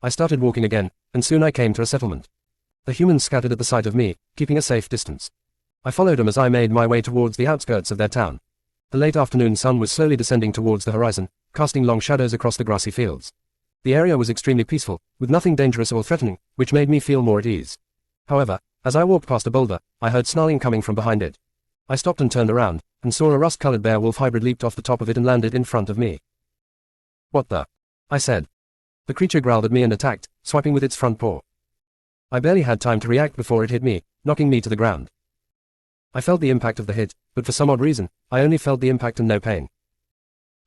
I started walking again, and soon I came to a settlement. The humans scattered at the sight of me, keeping a safe distance. I followed them as I made my way towards the outskirts of their town. The late afternoon sun was slowly descending towards the horizon, casting long shadows across the grassy fields. The area was extremely peaceful, with nothing dangerous or threatening, which made me feel more at ease. However, as I walked past a boulder, I heard snarling coming from behind it. I stopped and turned around, and saw a rust-colored bear-wolf hybrid leaped off the top of it and landed in front of me. "What the?" I said. The creature growled at me and attacked, swiping with its front paw. I barely had time to react before it hit me, knocking me to the ground. I felt the impact of the hit, but for some odd reason, I only felt the impact and no pain.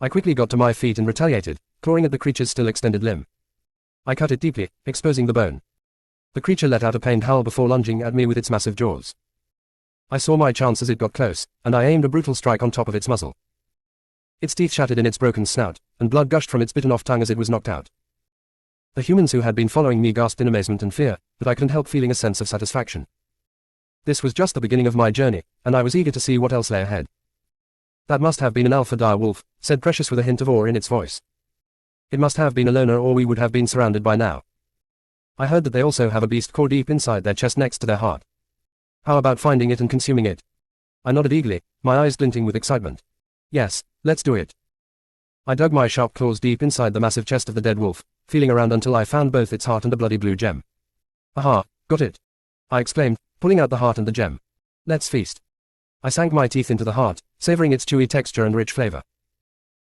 I quickly got to my feet and retaliated, clawing at the creature's still extended limb. I cut it deeply, exposing the bone. The creature let out a pained howl before lunging at me with its massive jaws. I saw my chance as it got close, and I aimed a brutal strike on top of its muzzle. Its teeth shattered in its broken snout, and blood gushed from its bitten-off tongue as it was knocked out. The humans who had been following me gasped in amazement and fear, but I couldn't help feeling a sense of satisfaction. This was just the beginning of my journey, and I was eager to see what else lay ahead. "That must have been an alpha dire wolf," said Precious with a hint of awe in its voice. "It must have been a loner or we would have been surrounded by now. I heard that they also have a beast core deep inside their chest next to their heart. How about finding it and consuming it?" I nodded eagerly, my eyes glinting with excitement. "Yes, let's do it." I dug my sharp claws deep inside the massive chest of the dead wolf, feeling around until I found both its heart and a bloody blue gem. "Aha, got it!" I exclaimed, pulling out the heart and the gem. "Let's feast." I sank my teeth into the heart, savoring its chewy texture and rich flavor.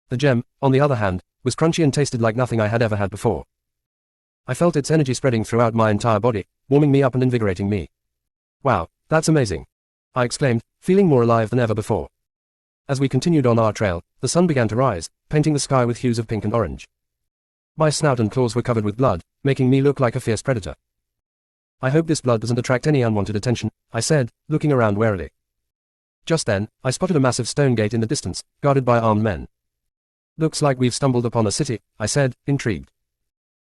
The gem, on the other hand, was crunchy and tasted like nothing I had ever had before. I felt its energy spreading throughout my entire body, warming me up and invigorating me. "Wow, that's amazing!" I exclaimed, feeling more alive than ever before. As we continued on our trail, the sun began to rise, painting the sky with hues of pink and orange. My snout and claws were covered with blood, making me look like a fierce predator. "I hope this blood doesn't attract any unwanted attention," I said, looking around warily. Just then, I spotted a massive stone gate in the distance, guarded by armed men. "Looks like we've stumbled upon a city," I said, intrigued.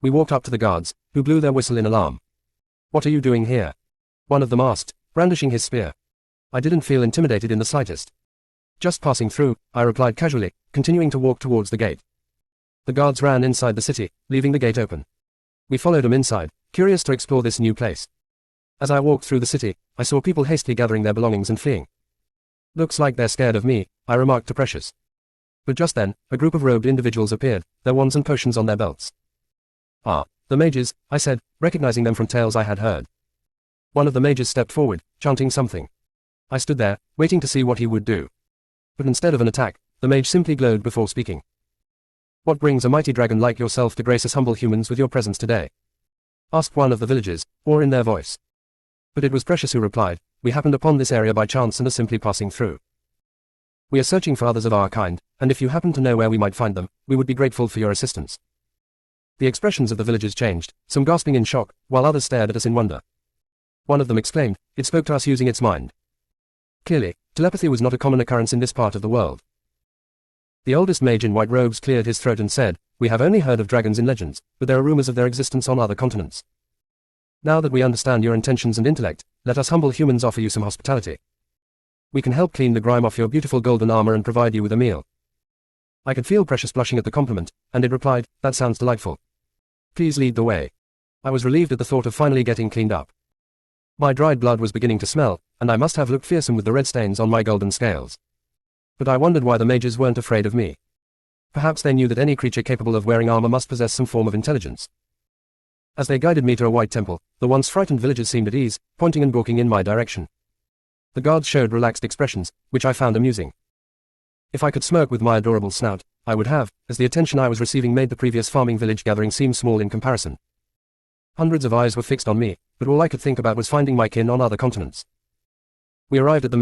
We walked up to the guards, who blew their whistle in alarm. "What are you doing here?" one of them asked, brandishing his spear. I didn't feel intimidated in the slightest. "Just passing through," I replied casually, continuing to walk towards the gate. The guards ran inside the city, leaving the gate open. We followed them inside, curious to explore this new place. As I walked through the city, I saw people hastily gathering their belongings and fleeing. "Looks like they're scared of me," I remarked to Precious. But just then, a group of robed individuals appeared, their wands and potions on their belts. "Ah, the mages," I said, recognizing them from tales I had heard. One of the mages stepped forward, chanting something. I stood there, waiting to see what he would do. But instead of an attack, the mage simply glowed before speaking. "What brings a mighty dragon like yourself to grace us humble humans with your presence today?" asked one of the villagers, awe in their voice. But it was Precious who replied, "We happened upon this area by chance and are simply passing through. We are searching for others of our kind, and if you happen to know where we might find them, we would be grateful for your assistance." The expressions of the villagers changed, some gasping in shock, while others stared at us in wonder. One of them exclaimed, "It spoke to us using its mind." Clearly, telepathy was not a common occurrence in this part of the world. The oldest mage in white robes cleared his throat and said, "We have only heard of dragons in legends, but there are rumors of their existence on other continents. Now that we understand your intentions and intellect, let us humble humans offer you some hospitality. We can help clean the grime off your beautiful golden armor and provide you with a meal." I could feel Precious blushing at the compliment, and it replied, "That sounds delightful. Please lead the way." I was relieved at the thought of finally getting cleaned up. My dried blood was beginning to smell, and I must have looked fearsome with the red stains on my golden scales. But I wondered why the mages weren't afraid of me. Perhaps they knew that any creature capable of wearing armor must possess some form of intelligence. As they guided me to a white temple, the once frightened villagers seemed at ease, pointing and gawking in my direction. The guards showed relaxed expressions, which I found amusing. If I could smirk with my adorable snout, I would have, as the attention I was receiving made the previous farming village gathering seem small in comparison. Hundreds of eyes were fixed on me, but all I could think about was finding my kin on other continents. We arrived at the